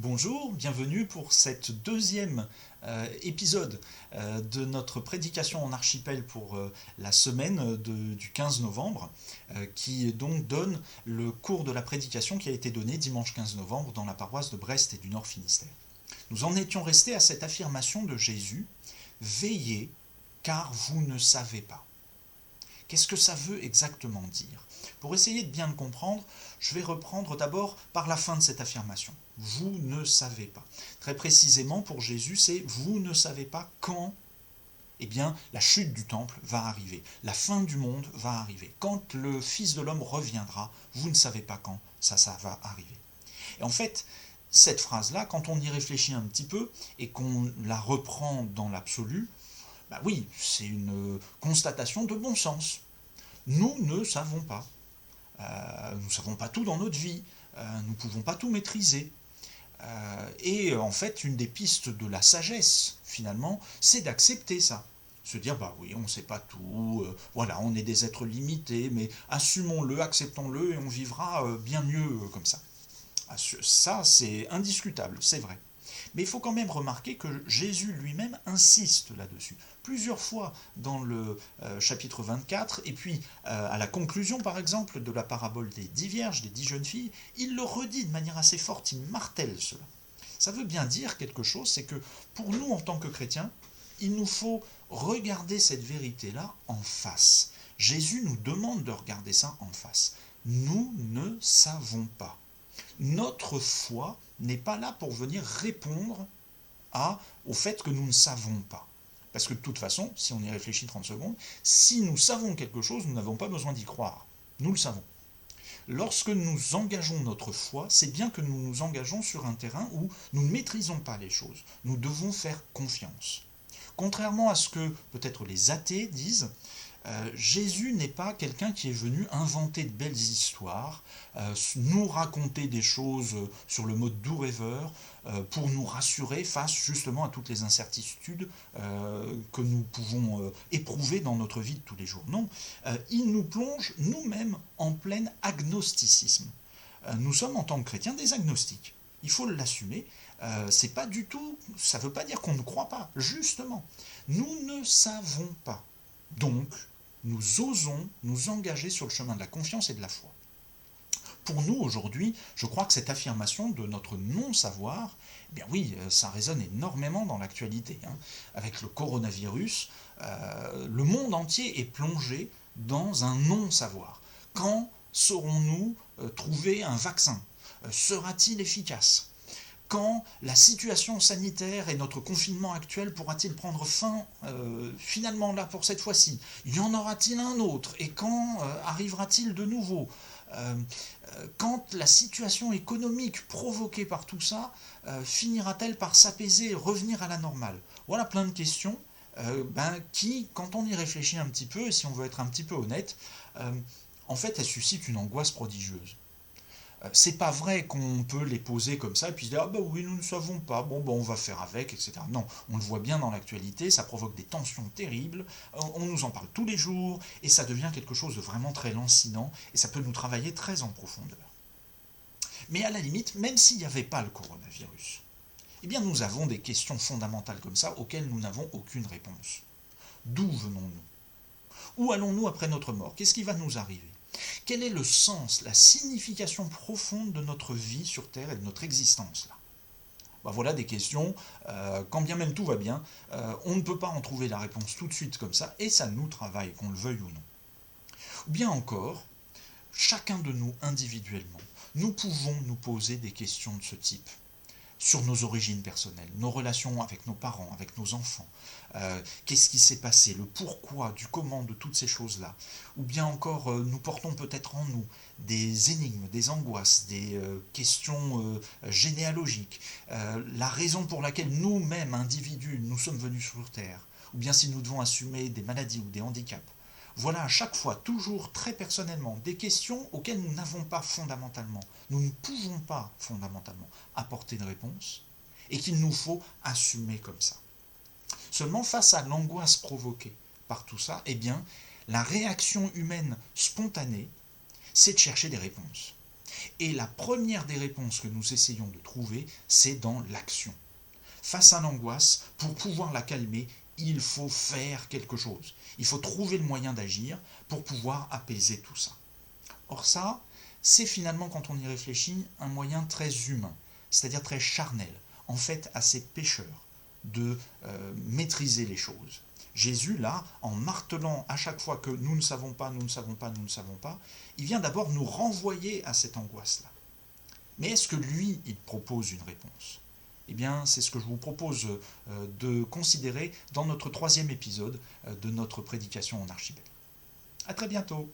Bonjour, bienvenue pour cette deuxième épisode de notre prédication en archipel pour la semaine du 15 novembre, qui donc donne le cours de la prédication qui a été donné dimanche 15 novembre dans la paroisse de Brest et du Nord Finistère. Nous en étions restés à cette affirmation de Jésus, « Veillez, car vous ne savez pas ». Qu'est-ce que ça veut exactement dire? Pour essayer de bien le comprendre, je vais reprendre d'abord par la fin de cette affirmation. Vous ne savez pas. Très précisément pour Jésus, c'est vous ne savez pas quand la chute du temple va arriver. La fin du monde va arriver. Quand le Fils de l'homme reviendra, vous ne savez pas quand ça va arriver. Et en fait, cette phrase-là, quand on y réfléchit un petit peu et qu'on la reprend dans l'absolu, oui, c'est une constatation de bon sens. Nous ne savons pas. Nous ne savons pas tout dans notre vie. Nous ne pouvons pas tout maîtriser. Et en fait, une des pistes de la sagesse, finalement, c'est d'accepter ça. Se dire, oui, on ne sait pas tout, voilà, on est des êtres limités, mais assumons-le, acceptons-le, et on vivra bien mieux comme ça. Ça, c'est indiscutable, c'est vrai. Mais il faut quand même remarquer que Jésus lui-même insiste là-dessus. Plusieurs fois dans le chapitre 24, et puis à la conclusion par exemple de la parabole des 10 vierges, des 10 jeunes filles, il le redit de manière assez forte, il martèle cela. Ça veut bien dire quelque chose, c'est que pour nous en tant que chrétiens, il nous faut regarder cette vérité-là en face. Jésus nous demande de regarder ça en face. Nous ne savons pas. Notre foi n'est pas là pour venir répondre au fait que nous ne savons pas. Parce que de toute façon, si on y réfléchit 30 secondes, si nous savons quelque chose, nous n'avons pas besoin d'y croire. Nous le savons. Lorsque nous engageons notre foi, c'est bien que nous nous engageons sur un terrain où nous ne maîtrisons pas les choses. Nous devons faire confiance. Contrairement à ce que peut-être les athées disent, Jésus n'est pas quelqu'un qui est venu inventer de belles histoires, nous raconter des choses sur le mode doux rêveur, pour nous rassurer face justement à toutes les incertitudes que nous pouvons éprouver dans notre vie de tous les jours. Non, il nous plonge nous-mêmes en plein agnosticisme. Nous sommes en tant que chrétiens des agnostiques. Il faut l'assumer. C'est pas du tout, ça ne veut pas dire qu'on ne croit pas. Justement, nous ne savons pas. Donc, nous osons nous engager sur le chemin de la confiance et de la foi. Pour nous, aujourd'hui, je crois que cette affirmation de notre non-savoir, ça résonne énormément dans l'actualité. Avec le coronavirus, le monde entier est plongé dans un non-savoir. Quand saurons-nous trouver un vaccin? Sera-t-il efficace? Quand la situation sanitaire et notre confinement actuel pourra-t-il prendre fin finalement là pour cette fois-ci? Y en aura-t-il un autre? Et quand arrivera-t-il de nouveau? Quand la situation économique provoquée par tout ça finira-t-elle par s'apaiser et revenir à la normale? Voilà plein de questions qui, quand on y réfléchit un petit peu, et si on veut être un petit peu honnête, en fait, elles suscitent une angoisse prodigieuse. C'est pas vrai qu'on peut les poser comme ça et puis se dire oui, nous ne savons pas, on va faire avec, etc. Non, on le voit bien dans l'actualité, ça provoque des tensions terribles, on nous en parle tous les jours et ça devient quelque chose de vraiment très lancinant et ça peut nous travailler très en profondeur. Mais à la limite, même s'il n'y avait pas le coronavirus, nous avons des questions fondamentales comme ça auxquelles nous n'avons aucune réponse. D'où venons-nous? Où allons-nous après notre mort? Qu'est-ce qui va nous arriver? Quel est le sens, la signification profonde de notre vie sur Terre et de notre existence là? Voilà des questions, quand bien même tout va bien, on ne peut pas en trouver la réponse tout de suite comme ça, et ça nous travaille, qu'on le veuille ou non. Ou bien encore, chacun de nous individuellement, nous pouvons nous poser des questions de ce type. Sur nos origines personnelles, nos relations avec nos parents, avec nos enfants, qu'est-ce qui s'est passé, le pourquoi, du comment de toutes ces choses-là. Ou bien encore, nous portons peut-être en nous des énigmes, des angoisses, des questions généalogiques, la raison pour laquelle nous-mêmes, individus, nous sommes venus sur Terre, ou bien si nous devons assumer des maladies ou des handicaps. Voilà à chaque fois, toujours très personnellement, des questions auxquelles nous n'avons pas fondamentalement, nous ne pouvons pas fondamentalement apporter une réponse et qu'il nous faut assumer comme ça. Seulement face à l'angoisse provoquée par tout ça, la réaction humaine spontanée, c'est de chercher des réponses. Et la première des réponses que nous essayons de trouver, c'est dans l'action. Face à l'angoisse, pour pouvoir la calmer, il faut faire quelque chose. Il faut trouver le moyen d'agir pour pouvoir apaiser tout ça. Or ça, c'est finalement, quand on y réfléchit, un moyen très humain, c'est-à-dire très charnel, en fait assez pécheur, de maîtriser les choses. Jésus, là, en martelant à chaque fois que nous ne savons pas, nous ne savons pas, nous ne savons pas, il vient d'abord nous renvoyer à cette angoisse-là. Mais est-ce que lui, il propose une réponse ? Eh bien, c'est ce que je vous propose de considérer dans notre 3e épisode de notre prédication en archipel. À très bientôt.